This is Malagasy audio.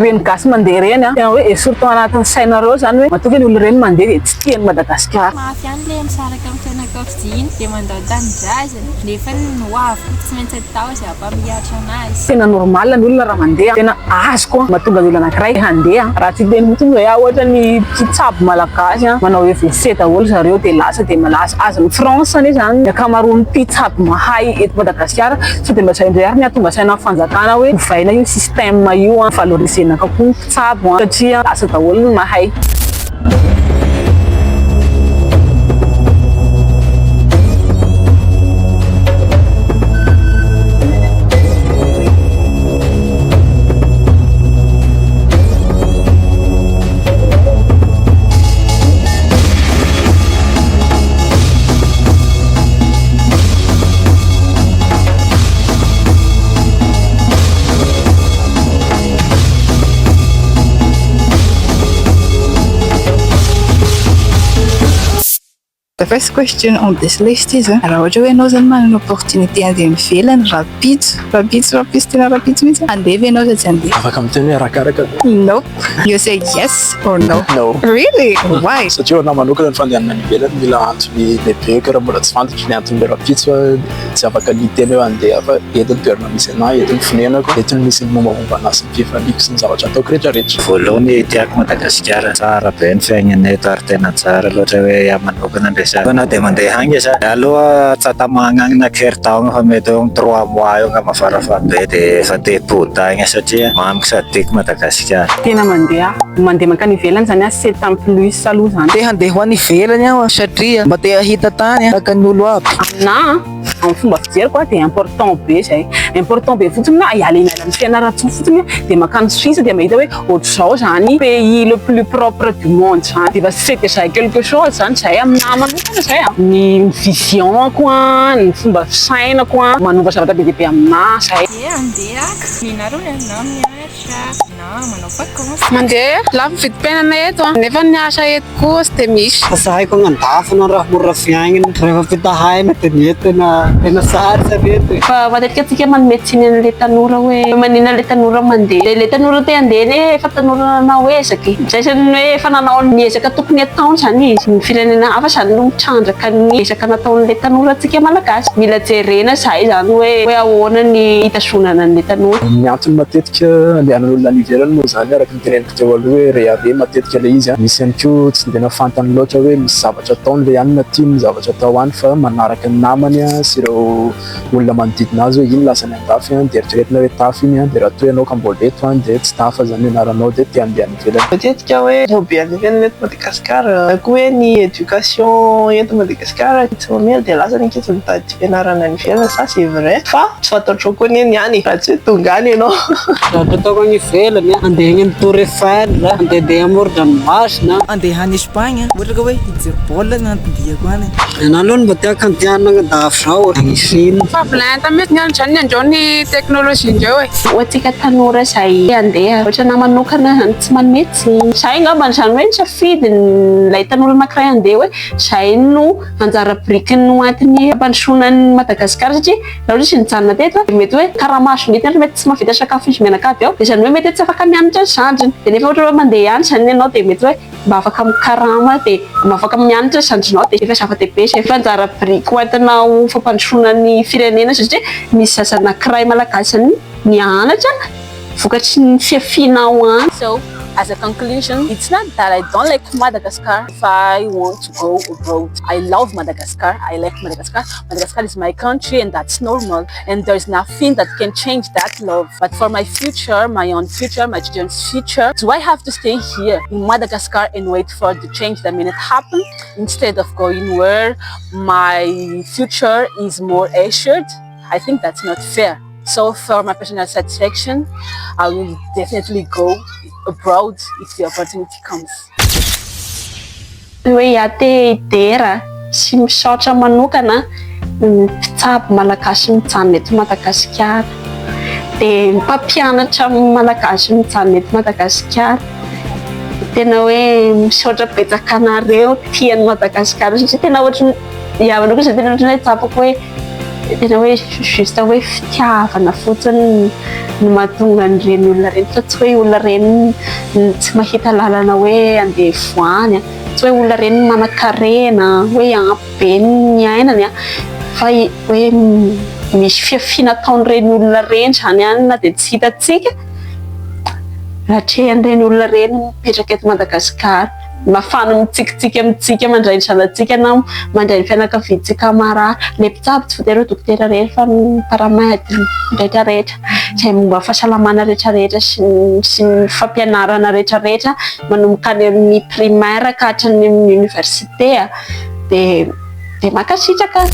reny gasy mandeha reny a tena hoe et surtout anatin'ny sainareo zany hoe matoa ny olo reny mandeha dia tsy tiany Madagasikara. Mafy ihany le misaraka amin'ny fianakaviana dia mandao tanindrazana nefa ny hoavy tsy maintsy atao izay ampamiatra anazy. Tena normal ny olona raha mandeha tena azoko mahatonga ny olona anankiray handeha raha tsy teny mitsiny hoe ohatra ny mpitsabo malagasy manao hoe WC daholo zareo dia lasa dia malasa azony France anie zany ny ankamaroan'ny mpitsabo mahay eto Madagasikara so dia mba indray ary ny atonga saina amin'ny fanjakana hoe hovaina io système io valorisena kokoa ny mpitsabo satria lasa daholo ny mahay. The first question on this list is raha ohatra hoe ianao zany manana opportunité andeha mivelany rapitso tena rapitso mihitsy andeha ve ianao sa tsy andeha? Afaka miteny hoe arakaraka. Nope. You say yes or no? No. Really? Why? Satria ho manokana ny fandehanana any ivelany mila antony lehibe raha mbola tsy fantatra ny antony le rapitso tsy afaka ny teny hoe andeha fa eto ny toerana misy anahy, eto ny fonenako, eto ny misy ny mombamomba anahy sy ny fifaliako sy ny zavatra ataoko rehetrarehetra. Voalohany tiako Madagasikara tsara be ny fiainana eto ary tena tsara loatra hoe iaho manokana na dia mandeha hany sa aloha tsy atamagna agny na kertaogna fa mety eo amin'ny 3 mois eo nga mafarafabe dia efa te-pody agny satria mamiko sady tiako Madagasikara. Tena mandeha mankany ivelany zany 7 ans plus aloha zany. Te handeha ho any ivelany aho satria mba te ahita tany tahaka ny olo aby. Aminahy amin'ny fomba fijeriko dia important be zay. Important be fotsiny na ialainala ny fianarantsony fotsiny dia makany Suisse dia mahita hoe ohatr'izao zany pays le plus propre du monde zany. Dia c'est déjà quelque chose zany zay aminahy manokana zay ny vision-ko ny fomba fisainako manova zavatra be dia be aminahy zay. Andeha minareo na miasa na manao vacances. Mandeha lafo vidim-piainana eto nefa ny asa eto koa tsy dia misy. Kasahiko angandafana raha mora fiainana rehefa fitahaina dia tena sary sarety. Fa matetika antsika manometsiny an'ilay tanora hoe manina ilay tanora mandeha. Ilay tanora te handeha ne efa tanora nanao ezaky. Zay zany hoe efa nanao ny ezaka tokony ataony zany izy. Ny firenena hafa zany no mitrandraka ny ezaka nataon'ilay tanora antsika malagasy. Mila jerena zay zany hoe ahoana ny hitazonana an'ilay tanora. Ny antony matetika andehanan'olona any ivelany moa zany araka ny teneniko teo aloha hoe rehabe matetika ilay izy misy ihany koa tsy dia fantany loatra hoe misy zavatra ataony ilay ihany na tiany zavatra atao any fa manaraka ny namany sy ireo olona manodidina azy hoe iny lasany andafy dia eritreretina hoe tafy iny dia raha toa ianao ka mbola eto dia tsy tafa zany anaranao dia te handeha any ivelany. Matetika hoe robe any ivelany eto Madagasikara koa hoe ny éducation eto Madagasikara tsy mamela dia lasa ny ankizy mitady fianarana any ivelany ça c'est vrai fa tsy fantatrao koa ny any raha tsy hoe tonga any ianao. Zavatra ataoko any ivelany andeha any amin'ny Tour Eiffel, andeha amoron-dranomasina, andeha any Espagne ohatra ka hoe hijery baolina no antondiako any. Ianao aloha no mba te hakandihanana angandafy zao Chine. Fahabolana mety niany zany andreo ny teknôlôjia indreo e. Hoantsika tanora izay handeha ohatra na manokana zany tsy mametsy. Zay angamba zany hoe nisafidy ilay tanora anankiray handeha hoe zay no anjara biriky no antony ampandrosoanan'ny Madagasikara satria raha ohatra izy nijanona teto mety hoe karamaso mety tsy mahavita sakafo izy menakavy ao dia zany hoe mety tsy afaka mianatra ny zandriny dia nefa ohatra hoe mandeha ihany zany ianao dia mety hoe mba afaka mikarama dia mba afaka mianatra ny zandrinao dia efa zava-dehibe izay efa anjara biriky ho entinao fampandrosoanan'ny firenena satria misy zaza anankiray malagasy zany nianatra vokatry ny fiafianao any. So as a conclusion, it's not that I don't like Madagascar. If I want to go abroad, I love Madagascar. I like Madagascar. Madagascar is my country and that's normal. And there's nothing that can change that love. But for my future, my own future, my children's future, do I have to stay here in Madagascar and wait for the change that may not happen instead of going where my future is more assured? I think that's not fair. So for my personal satisfaction, I will definitely go abroad if the opportunity comes. Hoe iaty idera sy misaotra manokana ny mpitsabo malagasy mijanona eto Madagasikara dia mpampianatra malagasy mijanona eto Madagasikara tena hoe misaotra betsakanareo tian'ny Madagasikara satria tena ohatry manokana tena ohatry hoe tsapako hoe tena hoe juste hoe fitiavana fotsiny no mahatonga an'ireny olona reny fa tsy hoe olona reny tsy mahita lalana hoe andeha voany tsy hoe olona reny manan-karena hoe ampy be ny ainany fa hoe misy fiafiana ataon'ireny olona reny zany ihany na dia tsy hitatsika ratrehan'ireny olona reny mipetraka eto Madagasikara mafana mitsikitsiky amintsika mandray ny zanantsika na mandray ny fianakaviantsika marary le mpitsabo tsy voatery dokotera reny fa paramedy rehetrarehetra izay momba fahasalamana rehetrarehetra sy ny fampianarana rehetrarehetra manomboka any amin'ny primaire ka hatrany amin'ny université dia mankasitraka.